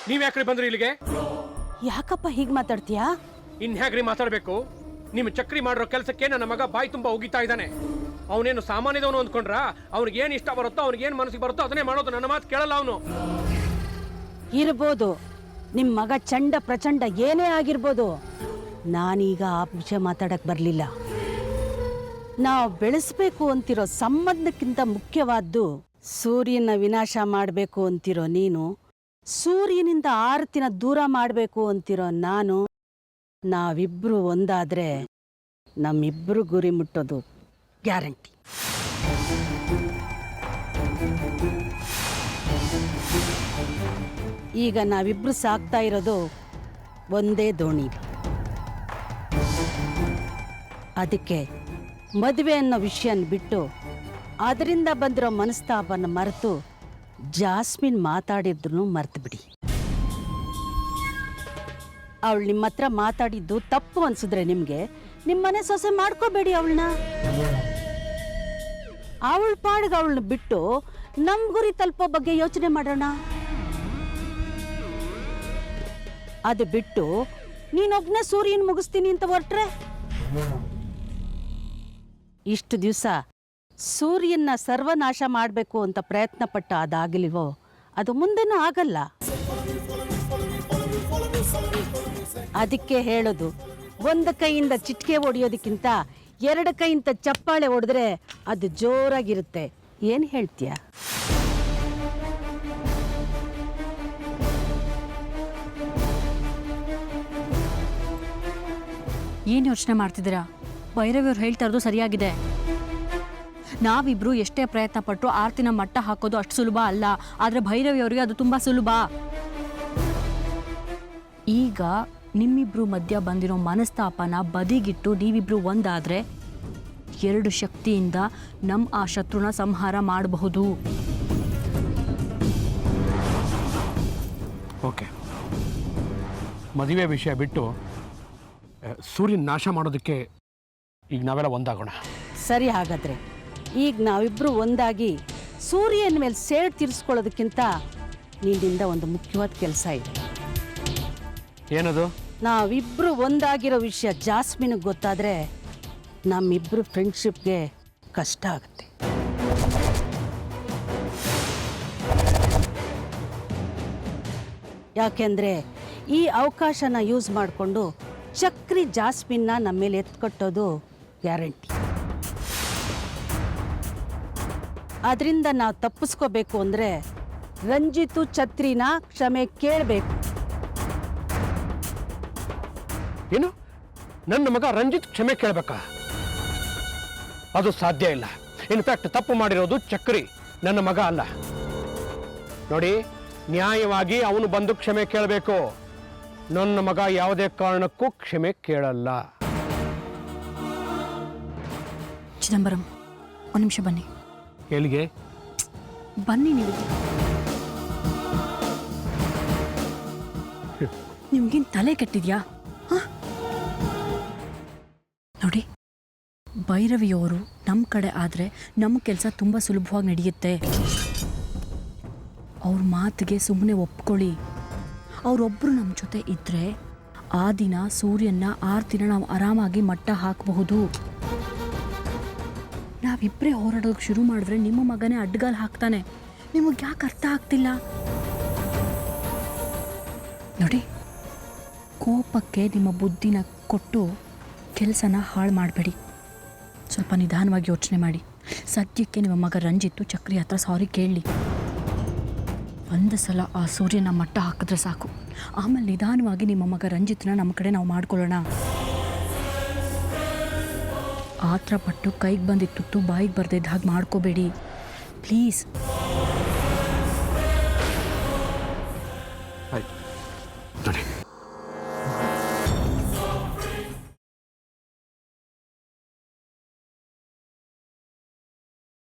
ನೀವ್ ಯಾಕ್ರಿ ಬಂದ್ರಿ ಇಲ್ಲಿಗೆ? ಯಾಕಪ್ಪ ಹೀಗೆ ಮಾತಾಡ್ತೀಯಾ? ಇನ್ಹ್ಯಾಗ್ರಿ ಮಾತಾಡ್ಬೇಕು? ನಿಮ್ ಚಕ್ರಿ ಮಾಡಿರೋ ಕೆಲಸಕ್ಕೆ ನನ್ನ ಮಗ ಬಾಯಿ ತುಂಬಾ ಉಗಿತಾ ಇದ್ದಾನೆ. ಅವನೇನು ಸಾಮಾನ್ಯದವನು ಅಂದ್ಕೊಂಡ್ರ? ಅವ್ನಿಗೆ ಏನ್ ಇಷ್ಟ ಬರುತ್ತೋ, ಅವ್ನಿಗೆ ಏನ್ ಮನಸ್ಸಿಗೆ ಬರುತ್ತೋ ಅದನ್ನೇ ಮಾಡೋದು. ನನ್ನ ಮಾತು ಕೇಳಲ್ಲ ಅವನು. ಇರ್ಬೋದು, ನಿಮ್ ಮಗ ಚಂಡ ಪ್ರಚಂಡ ಏನೇ ಆಗಿರ್ಬೋದು. ನಾನೀಗ ಆ ವಿಷಯ ಮಾತಾಡಕ್ ಬರ್ಲಿಲ್ಲ. ನಾವು ಬೆಳೆಸ್ಬೇಕು ಅಂತಿರೋ ಸಂಬಂಧಕ್ಕಿಂತ ಮುಖ್ಯವಾದ್ದು ಸೂರ್ಯನ ವಿನಾಶ ಮಾಡಬೇಕು ಅಂತಿರೋ ನೀನು, ಸೂರ್ಯನಿಂದ ಆರತಿನ ದೂರ ಮಾಡಬೇಕು ಅಂತಿರೋ ನಾನು, ನಾವಿಬ್ರು ಒಂದಾದ್ರೆ ನಮ್ಮಿಬ್ರು ಗುರಿ ಮುಟ್ಟೋದು ಗ್ಯಾರಂಟಿ. ಈಗ ನಾವಿಬ್ರು ಸಾಕ್ತಾ ಇರೋದು ಒಂದೇ ದೋಣಿ. ಅದಕ್ಕೆ ಮದುವೆ ಅನ್ನೋ ವಿಷಯನ ಬಿಟ್ಟು ಅದರಿಂದ ಬಂದಿರೋ ಮನಸ್ತಾಪನ ಮರೆತು ಜಾಸ್ಮಿನ್ ಮಾತಾಡಿದ್ರು ಮರ್ತು ಬಿಡಿ. ಅವಳು ನಿಮ್ಮ ಹತ್ರ ಮಾತಾಡಿದ್ದು ತಪ್ಪು ಅನ್ಸಿದ್ರೆ ನಿಮ್ಗೆ ನಿಮ್ಮನೆ ಸೊಸೆ ಮಾಡ್ಕೋಬೇಡಿ ಅವಳನ್ನ. ಅವಳ ಪಾಡಿಗೆ ಅವಳನ್ನ ಬಿಟ್ಟು ನಮ್ ಗುರಿ ತಲುಪೋ ಬಗ್ಗೆ ಯೋಚನೆ ಮಾಡೋಣ. ಅದು ಬಿಟ್ಟು ನೀನೊಬ್ನೇ ಸೂರ್ಯನ ಮುಗಿಸ್ತೀನಿ ಅಂತ ಹೊರಟ್ರೆ, ಇಷ್ಟು ದಿವಸ ಸೂರ್ಯನ ಸರ್ವನಾಶ ಮಾಡಬೇಕು ಅಂತ ಪ್ರಯತ್ನ ಪಟ್ಟ ಅದಾಗಲಿವೋ ಅದು ಮುಂದೆನೂ ಆಗಲ್ಲ. ಅದಕ್ಕೆ ಹೇಳೋದು, ಒಂದು ಕೈಯಿಂದ ಚಿಟಿಕೆ ಹೊಡೆಯೋದಕ್ಕಿಂತ ಎರಡು ಕೈಯಿಂದ ಚಪ್ಪಾಳೆ ಹೊಡೆದ್ರೆ ಅದು ಜೋರಾಗಿರುತ್ತೆ. ಏನು ಹೇಳ್ತೀಯ? ಏನು ಯೋಚನೆ ಮಾಡ್ತಿದ್ದೀರಾ? ಭೈರವಿಯವ್ರು ಹೇಳ್ತಾ ಇರೋದು ಸರಿಯಾಗಿದೆ. ನಾವಿಬ್ರು ಎಷ್ಟೇ ಪ್ರಯತ್ನ ಪಟ್ಟರು ಆರ್ತಿನ ಮಟ್ಟ ಹಾಕೋದು ಅಷ್ಟು ಸುಲಭ ಅಲ್ಲ. ಆದರೆ ಭೈರವಿಯವರಿಗೆ ಅದು ತುಂಬ ಸುಲಭ. ಈಗ ನಿಮ್ಮಿಬ್ರು ಮಧ್ಯ ಬಂದಿರೋ ಮನಸ್ತಾಪನ ಬದಿಗಿಟ್ಟು ನೀವಿಬ್ರು ಒಂದಾದರೆ ಎರಡು ಶಕ್ತಿಯಿಂದ ನಮ್ಮ ಆ ಶತ್ರುನ ಸಂಹಾರ ಮಾಡಬಹುದು. ಓಕೆ, ಮದುವೆ ವಿಷಯ ಬಿಟ್ಟು ಸೂರ್ಯನ ನಾಶ ಮಾಡೋದಕ್ಕೆ ಈಗ ನಾವೆಲ್ಲ ಒಂದಾಗೋಣ. ಸರಿ, ಹಾಗಾದ್ರೆ ಈಗ ನಾವಿಬ್ರು ಒಂದಾಗಿ ಸೂರ್ಯನ ಮೇಲೆ ಸೇಡ್ ತೀರಿಸ್ಕೊಳ್ಳೋದಕ್ಕಿಂತ ನಿನ್ನಿಂದ ಒಂದು ಮುಖ್ಯವಾದ ಕೆಲಸ ಇದೆ. ಏನದು? ನಾವಿಬ್ರು ಒಂದಾಗಿರೋ ವಿಷಯ ಜಾಸ್ಮಿನ್ಗೆ ಗೊತ್ತಾದ್ರೆ ನಮ್ಮಿಬ್ರು ಫ್ರೆಂಡ್ಶಿಪ್ಗೆ ಕಷ್ಟ ಆಗುತ್ತೆ. ಯಾಕೆಂದ್ರೆ ಈ ಅವಕಾಶನ ಯೂಸ್ ಮಾಡಿಕೊಂಡು ಚಕ್ರಿ ಜಾಸ್ಮಿನ್ನ ನಮ್ಮ ಮೇಲೆ ಎತ್ಕೊಟ್ಟೋದು ಗ್ಯಾರಂಟಿ. ಅದರಿಂದ ನಾವು ತಪ್ಪಿಸ್ಕೋಬೇಕು ಅಂದರೆ ರಂಜಿತು ಛತ್ರಿನ ಕ್ಷಮೆ ಕೇಳಬೇಕು. ಏನು? ನನ್ನ ಮಗ ರಂಜಿತ್ ಕ್ಷಮೆ ಕೇಳಬೇಕಾ? ಅದು ಸಾಧ್ಯ ಇಲ್ಲ. ಇನ್ಫ್ಯಾಕ್ಟ್ ತಪ್ಪು ಮಾಡಿರೋದು ಚಕ್ರಿ, ನನ್ನ ಮಗ ಅಲ್ಲ. ನೋಡಿ, ನ್ಯಾಯವಾಗಿ ಅವನು ಬಂದು ಕ್ಷಮೆ ಕೇಳಬೇಕು. ನನ್ನ ಮಗ ಯಾವುದೇ ಕಾರಣಕ್ಕೂ ಕ್ಷಮೆ ಕೇಳಲ್ಲ. ಚಿದಂಬರಂ, ಒಂದು ನಿಮಿಷ ಬನ್ನಿ. ಎಲ್ಲಿಗೆ? ಬನ್ನಿ. ನಿಮ್ಗೇನು ತಲೆ ಕೆಟ್ಟಿದ್ಯಾ? ನೋಡಿ, ಭೈರವಿಯವರು ನಮ್ಮ ಕಡೆ ಆದರೆ ನಮ್ಮ ಕೆಲಸ ತುಂಬ ಸುಲಭವಾಗಿ ನಡೆಯುತ್ತೆ. ಅವ್ರ ಮಾತಿಗೆ ಸುಮ್ಮನೆ ಒಪ್ಕೊಳ್ಳಿ. ಅವರೊಬ್ಬರು ನಮ್ಮ ಜೊತೆ ಇದ್ದರೆ ಆ ದಿನ ಸೂರ್ಯನ ಆರ್ತಿನ ನಾವು ಆರಾಮಾಗಿ ಮಟ್ಟ ಹಾಕಬಹುದು. ನಾವಿಬ್ಬರೇ ಹೋರಾಡೋದಕ್ಕೆ ಶುರು ಮಾಡಿದ್ರೆ ನಿಮ್ಮ ಮಗನೇ ಅಡ್ಡಗಾಲು ಹಾಕ್ತಾನೆ. ನಿಮಗೆ ಯಾಕೆ ಅರ್ಥ ಆಗ್ತಿಲ್ಲ? ನೋಡಿ, ಕೋಪಕ್ಕೆ ನಿಮ್ಮ ಬುದ್ಧಿನ ಕೊಟ್ಟು ಕೆಲಸನ ಹಾಳು ಮಾಡಬೇಡಿ. ಸ್ವಲ್ಪ ನಿಧಾನವಾಗಿ ಯೋಚನೆ ಮಾಡಿ. ಸದ್ಯಕ್ಕೆ ನಿಮ್ಮ ಮಗ ರಂಜಿತ್ತು ಚಕ್ರಿ ಹತ್ರ ಸಾರಿ ಕೇಳಲಿ. ಒಂದು ಸಲ ಆ ಸೂರ್ಯನ ಮಟ್ಟ ಹಾಕಿದ್ರೆ ಸಾಕು. ಆಮೇಲೆ ನಿಧಾನವಾಗಿ ನಿಮ್ಮ ಮಗ ರಂಜಿತ್ನ ನಮ್ಮ ಕಡೆ ನಾವು ಮಾಡ್ಕೊಳ್ಳೋಣ. ಆತ್ರ ಪಟ್ಟು ಕೈಗೆ ಬಂದಿತ್ತು ಬಾಯಿಗೆ ಬರ್ದಿದ್ದ ಹಾಗೆ ಮಾಡ್ಕೋಬೇಡಿ ಪ್ಲೀಸ್. ಆಯ್ತು ನೋಡಿ,